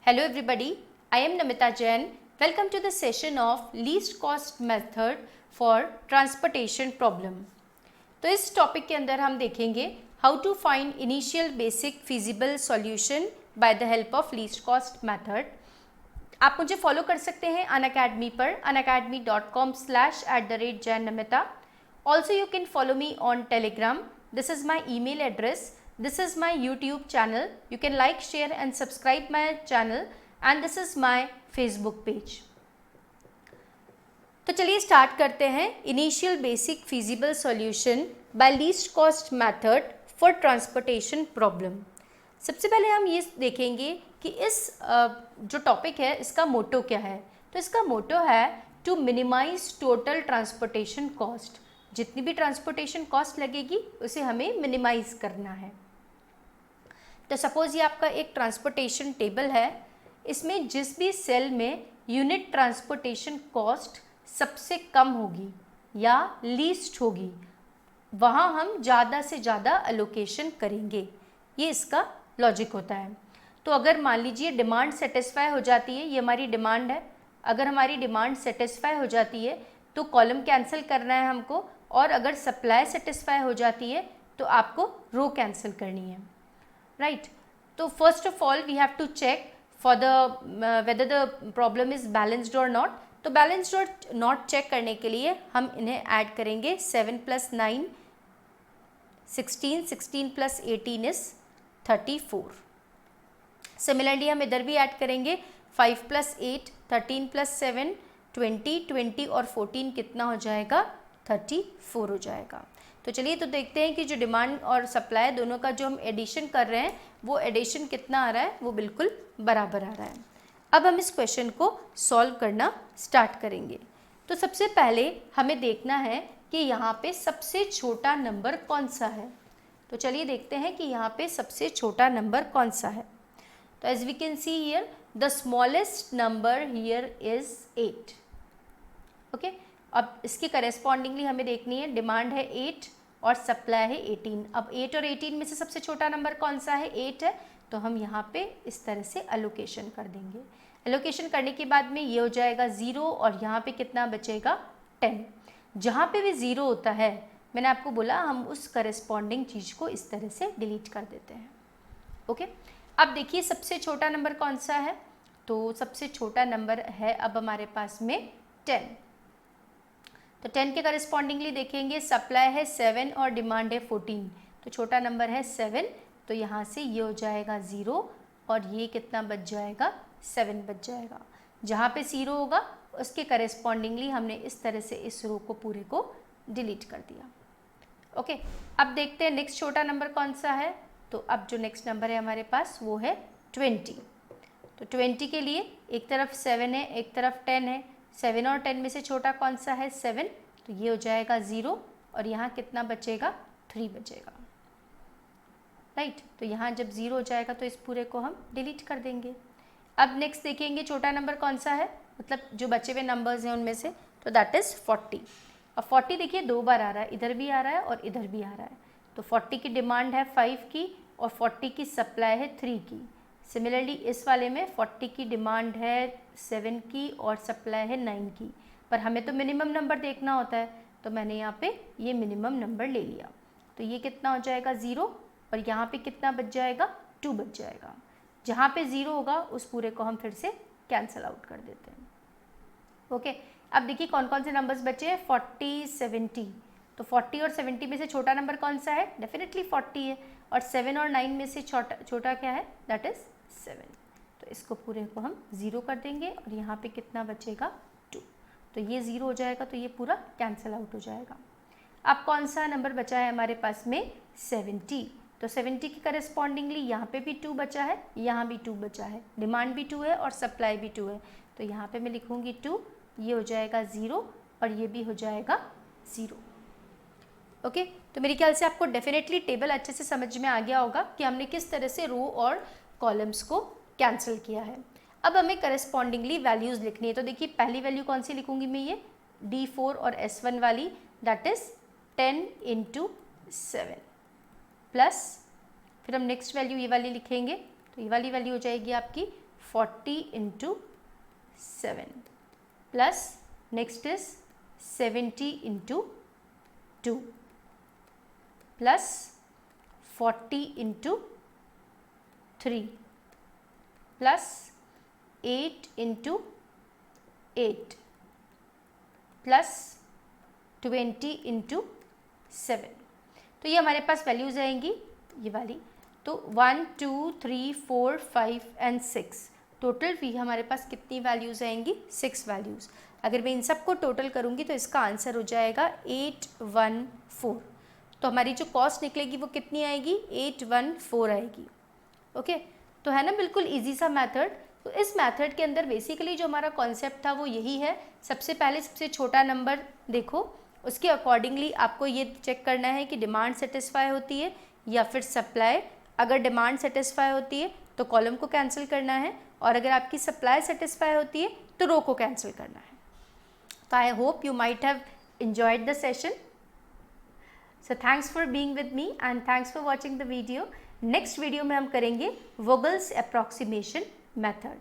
Hello everybody, I am Namita Jain. Welcome to the session of least cost method for transportation problem. तो इस topic के अंदर हम देखेंगे how to find initial basic feasible solution by the help of least cost method. आप मुझे follow कर सकते हैं अनअकैडमी पर unacademy.com/@jainamita. Also you can follow me on Telegram. This is my email address. This is my YouTube channel. You can like, share and subscribe my channel and this is my Facebook page. तो चलिए start करते हैं initial basic feasible solution bye least cost method for transportation problem. सबसे पहले हम ये देखेंगे कि इस जो टॉपिक है इसका मोटो क्या है. तो इसका मोटो है to minimize total transportation cost. जितनी भी ट्रांसपोर्टेशन कॉस्ट लगेगी उसे हमें मिनिमाइज करना है. तो सपोज ये आपका एक ट्रांसपोर्टेशन टेबल है. इसमें जिस भी सेल में यूनिट ट्रांसपोर्टेशन कॉस्ट सबसे कम होगी या लीस्ट होगी वहाँ हम ज़्यादा से ज़्यादा एलोकेशन करेंगे. ये इसका लॉजिक होता है. तो अगर मान लीजिए डिमांड सेटिस्फाई हो जाती है, ये हमारी डिमांड है. अगर हमारी डिमांड सेटिस्फाई हो जाती है तो कॉलम कैंसिल करना है हमको, और अगर सप्लाई सेटिस्फाई हो जाती है तो आपको रो कैंसिल करनी है. राइट. तो first of all we have to check for the whether the problem is balanced और नॉट. तो बैलेंस्ड और नॉट चेक करने के लिए हम इन्हें ऐड करेंगे. 7 + 9 16, 16 + 18 इज 34. सिमिलरली हम इधर भी ऐड करेंगे. 5 + 8 13 + 7 20, 20 और 14 कितना हो जाएगा? 34 हो जाएगा. तो चलिए तो देखते हैं कि जो डिमांड और सप्लाई दोनों का जो हम एडिशन कर रहे हैं वो एडिशन कितना आ रहा है. वो बिल्कुल बराबर आ रहा है. अब हम इस क्वेश्चन को सॉल्व करना स्टार्ट करेंगे. तो सबसे पहले हमें देखना है कि यहाँ पे सबसे छोटा नंबर कौन सा है. तो चलिए देखते हैं कि यहाँ पे सबसे छोटा नंबर कौन सा है. तो as we can see here the smallest number here is 8. Okay. अब इसके करेस्पॉन्डिंगली हमें देखनी है डिमांड है 8 और सप्लाई है 18. अब 8 और 18 में से सबसे छोटा नंबर कौन सा है? 8 है. तो हम यहाँ पे इस तरह से एलोकेशन कर देंगे. एलोकेशन करने के बाद में ये हो जाएगा 0 और यहाँ पे कितना बचेगा? 10. जहाँ पे भी 0 होता है मैंने आपको बोला हम उस करेस्पॉन्डिंग चीज़ को इस तरह से डिलीट कर देते हैं. ओके. अब देखिए सबसे छोटा नंबर कौन सा है. तो सबसे छोटा नंबर है अब हमारे पास में 10. तो 10 के करेस्पॉन्डिंगली देखेंगे सप्लाई है 7 और डिमांड है 14. तो छोटा नंबर है 7. तो यहाँ से ये हो जाएगा 0 और ये कितना बच जाएगा? 7 बच जाएगा. जहाँ पे 0 होगा उसके करेस्पॉन्डिंगली हमने इस तरह से इस रो को पूरे को डिलीट कर दिया. ओके. अब देखते हैं नेक्स्ट छोटा नंबर कौन सा है. तो अब जो नेक्स्ट नंबर है हमारे पास वो है 20. तो 20 के लिए एक तरफ 7 है एक तरफ 10 है. 7 और 10 में से छोटा कौन सा है? 7. तो ये हो जाएगा 0 और यहाँ कितना बचेगा? 3 बचेगा. राइट. तो यहाँ जब 0 हो जाएगा तो इस पूरे को हम डिलीट कर देंगे. अब नेक्स्ट देखेंगे छोटा नंबर कौन सा है, मतलब जो बचे हुए नंबर्स हैं उनमें से. तो दैट इज़ 40. अब 40 देखिए 2 बार आ रहा है, इधर भी आ रहा है और इधर भी आ रहा है. तो 40 की डिमांड है 5 की और 40 की सप्लाई है 3 की. सिमिलरली इस वाले में 40 की डिमांड है 7 की और सप्लाई है 9 की. पर हमें तो मिनिमम नंबर देखना होता है तो मैंने यहाँ पे ये मिनिमम नंबर ले लिया. तो ये कितना हो जाएगा? 0 और यहाँ पे कितना बच जाएगा? 2 बच जाएगा. जहाँ पे 0 होगा उस पूरे को हम फिर से कैंसिल आउट कर देते हैं. ओके. अब देखिए कौन कौन से नंबर्स बचे हैं. 40, 70. तो 40 और 70 में से छोटा नंबर कौन सा है? डेफिनेटली 40 है. और 7 और 9 में से छोटा क्या है? That is 7. तो इसको पूरे को हम 0 कर देंगे और यहाँ पे कितना बचेगा? 2. तो ये 0 हो जाएगा तो ये पूरा कैंसिल आउट हो जाएगा. अब कौन सा नंबर बचा है हमारे पास में? 70. तो 70 के करेस्पॉन्डिंगली यहाँ पे भी 2 बचा है, यहाँ भी 2 बचा है. डिमांड भी 2 है और सप्लाई भी 2 है. तो यहाँ पे मैं लिखूँगी 2. ये हो जाएगा 0 और ये भी हो जाएगा 0. ओके. तो मेरे ख्याल से आपको डेफिनेटली टेबल अच्छे से समझ में आ गया होगा कि हमने किस तरह से रो और कॉलम्स को कैंसिल किया है. अब हमें करस्पॉन्डिंगली वैल्यूज़ लिखनी है. तो देखिए पहली वैल्यू कौन सी लिखूंगी मैं? ये D4 और S1 वाली, दैट इज़ 10 × 7 प्लस फिर हम नेक्स्ट वैल्यू ये वाली लिखेंगे. तो ये वाली वैल्यू हो जाएगी आपकी 40 into 7 plus next is 70 into 2 plus 40 into 3 plus 8 into 8 plus 20 into 7। तो ये हमारे पास वैल्यूज़ आएंगी ये वाली। तो 1 2 3 4 5 एंड 6 टोटल भी हमारे पास कितनी वैल्यूज़ आएंगी? 6 वैल्यूज़। अगर मैं इन सबको टोटल करूँगी तो इसका आंसर हो जाएगा 814। तो हमारी जो कॉस्ट निकलेगी वो कितनी आएगी? 814 आएगी। ओके, तो है ना बिल्कुल ईजी सा मेथड। तो इस मेथड के अंदर बेसिकली जो हमारा कॉन्सेप्ट था वो यही है। सबसे पहले सबसे छोटा नंबर देखो, उसके अकॉर्डिंगली आपको ये चेक करना है कि डिमांड सेटिस्फाई होती है या फिर सप्लाई। अगर डिमांड सेटिस्फाई होती है तो कॉलम को कैंसिल करना है, और अगर आपकी सप्लाई सेटिस्फाई होती है तो रो को कैंसिल करना है। तो I hope you might have enjoyed the session. So thanks for being with me and thanks for watching the video. Next video में हम करेंगे वोगल्स अप्रॉक्सीमेशन मेथड।